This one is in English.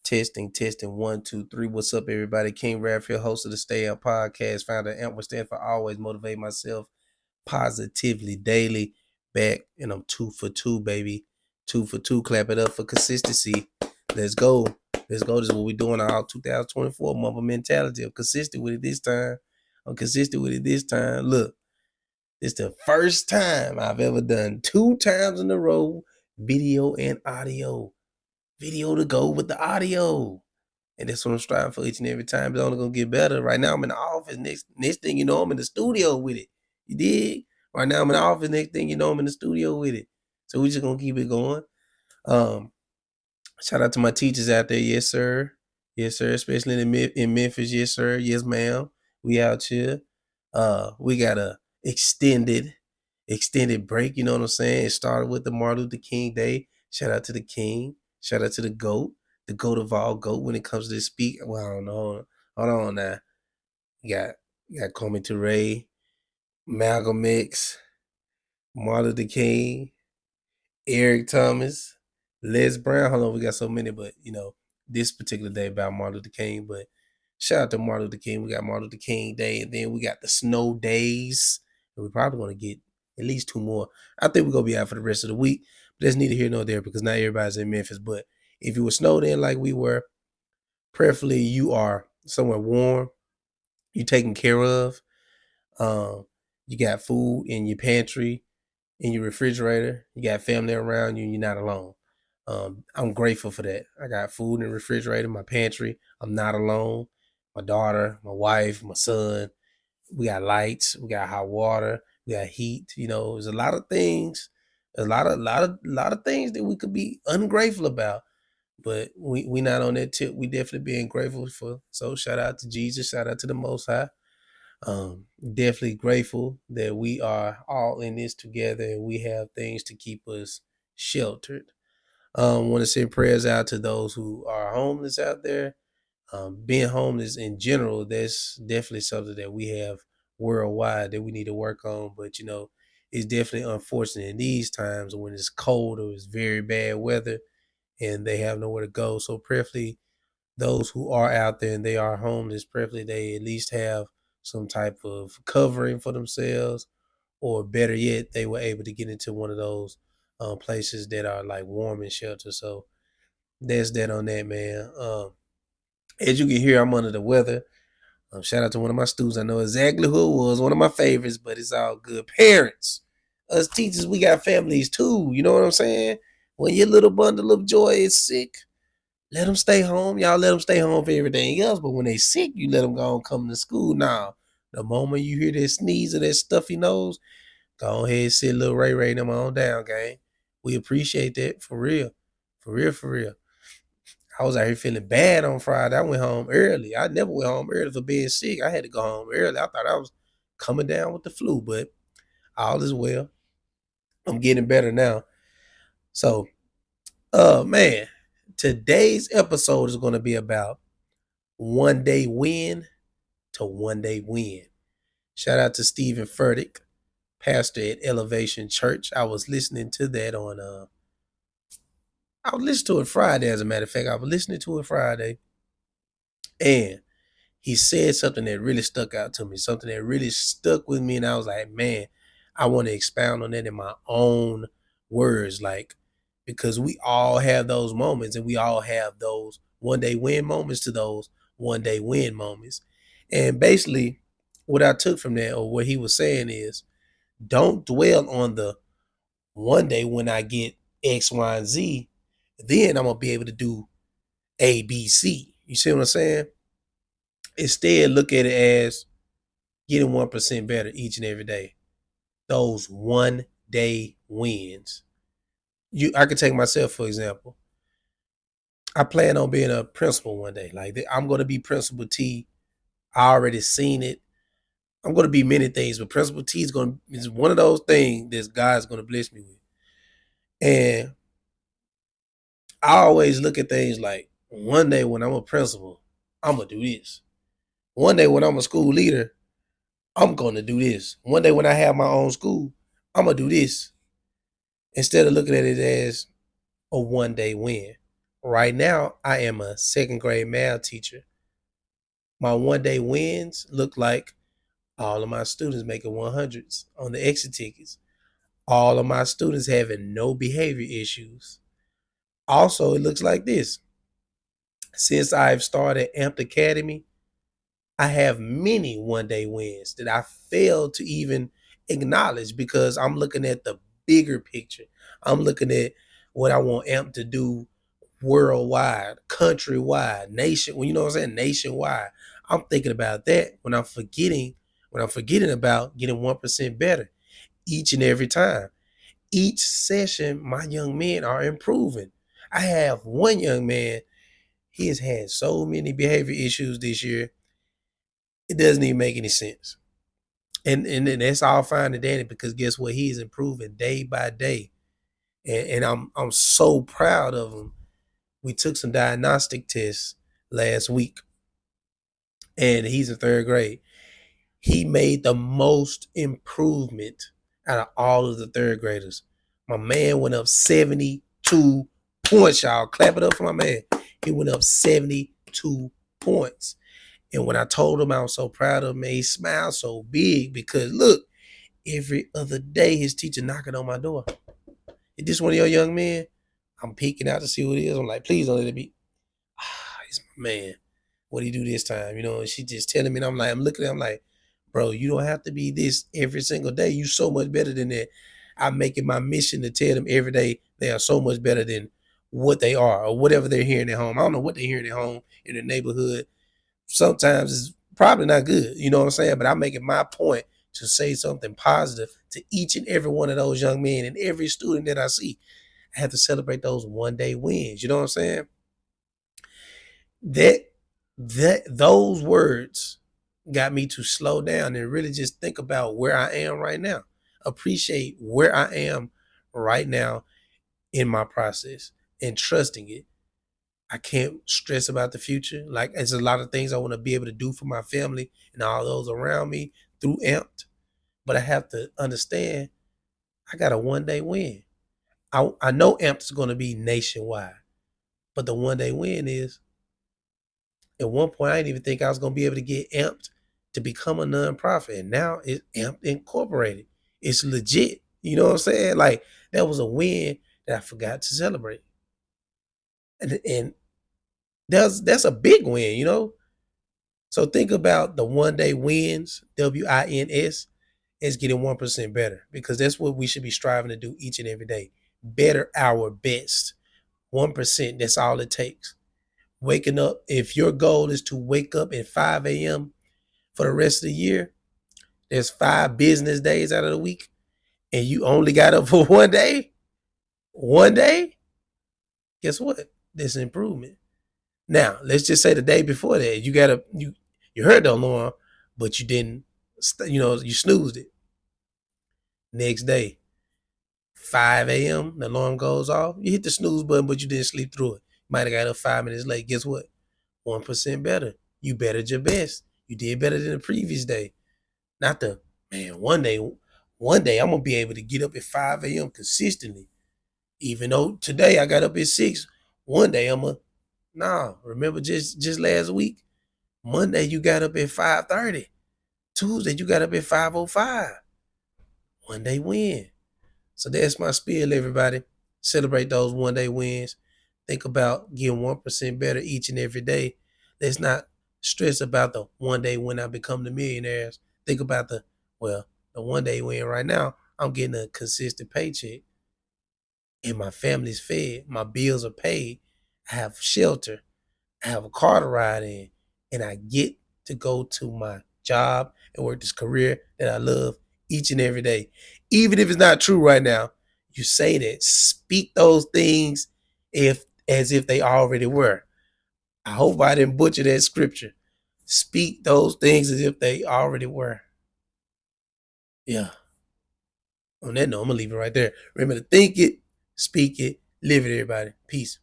Testing, 1, 2, 3. What's up, everybody? King Raphael, host of the Stay Up Podcast, founder of AMP, stand for always motivate myself positively daily. Back, and I'm 2 for 2, baby. 2 for 2. Clap it up for consistency. Let's go. Let's go. This is what we're doing all 2024 month of mentality. I'm consistent with it this time. Look, it's the first time I've ever done 2 times in a row video and audio. Video to go with the audio. And that's what I'm striving for each and every time. It's only gonna get better. Right now I'm in the office. Next thing you know, I'm in the studio with it. You dig? Right now I'm in the office. Next thing you know, I'm in the studio with it. So we're just gonna keep it going. Shout out to my teachers out there. Yes, sir. Yes, sir. Especially in Memphis. Yes, sir. Yes, ma'am. We out here. We got a extended break. You know what I'm saying? It started with the Martin Luther King Day. Shout out to the King. Shout out to the GOAT. The GOAT of all GOAT when it comes to this speak. Well, I don't know. Hold on now. You got Kwame Ture, Malcolm X, Martin Luther King, Eric Thomas, Les Brown. Hold on, we got so many, but this particular day about Martin Luther King. But shout out to Martin Luther King. We got Martin Luther King Day, and then we got the snow days. And we're probably gonna get at least 2 more. I think we're gonna be out for the rest of the week. But that's neither here nor there because not everybody's in Memphis. But if you were snowed in like we were, preferably you are somewhere warm, you taken care of. You got food in your pantry, in your refrigerator. You got family around you, and you're not alone. I'm grateful for that. I got food in the refrigerator, my pantry. I'm not alone. My daughter, my wife, my son. We got lights. We got hot water. We got heat. There's a lot of things. A lot of things that we could be ungrateful about. But we not on that tip. We definitely being grateful for. So shout out to Jesus. Shout out to the Most High. Definitely grateful that we are all in this together and we have things to keep us sheltered. Want to send prayers out to those who are homeless out there. Being homeless in general, that's definitely something that we have worldwide that we need to work on. But it's definitely unfortunate in these times when it's cold or it's very bad weather and they have nowhere to go. So preferably those who are out there and they are homeless, preferably they at least have some type of covering for themselves, or better yet, they were able to get into one of those places that are like warm and shelter. So that's that on that, man. As you can hear, I'm under the weather. Shout out to one of my students. I know exactly who it was, one of my favorites, but it's all good. Parents, us teachers, we got families too. You know what I'm saying? When your little bundle of joy is sick, let them stay home. Y'all let them stay home for everything else. But when they sick, you let them go and come to school. Now, the moment you hear that sneeze or that stuffy nose, go ahead and sit little Ray Ray them on down, gang. We appreciate that. For real. For real, for real. I was out here feeling bad on Friday. I went home early. I never went home early for being sick. I had to go home early. I thought I was coming down with the flu, but all is well. I'm getting better now. So, man, today's episode is going to be about one day win to one day win. Shout out to Steven Furtick, pastor at Elevation Church. I was listening to that I was listening to it Friday, as a matter of fact. I was listening to it Friday, and he said something that really stuck out to me, something that really stuck with me, and I was like, man, I want to expound on that in my own words, because we all have those moments, and we all have those one day win moments to those one day win moments. And basically, what I took from that, or what he was saying, is don't dwell on the one day when I get X, Y, and Z, then I'm going to be able to do A, B, C. You see what I'm saying? Instead, look at it as getting 1% better each and every day. Those one day wins. I could take myself, for example. I plan on being a principal one day. I'm going to be Principal T. I already seen it. I'm going to be many things, but Principal T is one of those things that God's going to bless me with. And I always look at things like, one day when I'm a principal, I'm going to do this. One day when I'm a school leader, I'm going to do this. One day when I have my own school, I'm going to do this. Instead of looking at it as a one day win. Right now, I am a second grade math teacher. My 1-day wins look like all of my students making 100s on the exit tickets. All of my students having no behavior issues. Also, it looks like this. Since I've started Amped Academy, I have many 1-day wins that I fail to even acknowledge because I'm looking at the bigger picture. I'm looking at what I want AMP to do worldwide, countrywide, nation. Well, you know what I'm saying? Nationwide. I'm thinking about that when I'm forgetting about getting 1% better each and every time. Each session, my young men are improving. I have one young man, he has had so many behavior issues this year, it doesn't even make any sense. And that's all fine and dandy because guess what? He's improving day by day. And I'm so proud of him. We took some diagnostic tests last week, and he's in third grade. He made the most improvement out of all of the third graders. My man went up 72 points, y'all. Clap it up for my man. He went up 72 points. And when I told him I was so proud of him, he smiled so big because look, every other day his teacher knocking on my door. Is this one of your young men? I'm peeking out to see who it is. I'm like, please don't let it be. It's my man. What do you do this time? You know, and she just telling me, and I'm looking at him like, bro, you don't have to be this every single day. You so much better than that. I make it my mission to tell them every day they are so much better than what they are or whatever they're hearing at home. I don't know what they're hearing at home in the neighborhood. Sometimes it's probably not good, you know what I'm saying? But I make it my point to say something positive to each and every one of those young men and every student that I see. I have to celebrate those 1-day wins. You know what I'm saying? That those words got me to slow down and really just think about where I am right now. Appreciate where I am right now in my process and trusting it. I can't stress about the future. Like, there's a lot of things I want to be able to do for my family and all those around me through Amped. But I have to understand I got a 1-day win. I know Amped is going to be nationwide, but the 1-day win is at one point I didn't even think I was going to be able to get Amped to become a nonprofit. And now it's Amped Incorporated. It's legit. You know what I'm saying? Like, that was a win that I forgot to celebrate. And that's a big win, you know? So think about the 1-day wins, WINS, is getting 1% better because that's what we should be striving to do each and every day. Better our best. 1%, that's all it takes. Waking up, if your goal is to wake up at 5 a.m. for the rest of the year, there's 5 business days out of the week, and you only got up for one day, guess what? There's an improvement. Now, let's just say the day before that, you heard the alarm, but you didn't, you snoozed it. Next day, 5 a.m., the alarm goes off. You hit the snooze button, but you didn't sleep through it. Might have got up 5 minutes late. Guess what? 1% better. You bettered your best. You did better than the previous day. Not the, man, one day I'm going to be able to get up at 5 a.m. consistently. Even though today I got up at 6, one day remember just last week? Monday you got up at 5:30. Tuesday you got up at 5:05. 1-day win. So that's my spiel, everybody. Celebrate those 1-day wins. Think about getting 1% better each and every day. Let's not stress about the 1-day when I become the millionaires. Think about the 1-day win right now. I'm getting a consistent paycheck and my family's fed. My bills are paid. I have shelter. I have a car to ride in, and I get to go to my job and work this career that I love each and every day. Even if it's not true right now, you say that. Speak those things as if they already were. I hope I didn't butcher that scripture. Speak those things as if they already were. Yeah. On that note, I'm going to leave it right there. Remember to think it, speak it, live it, everybody. Peace.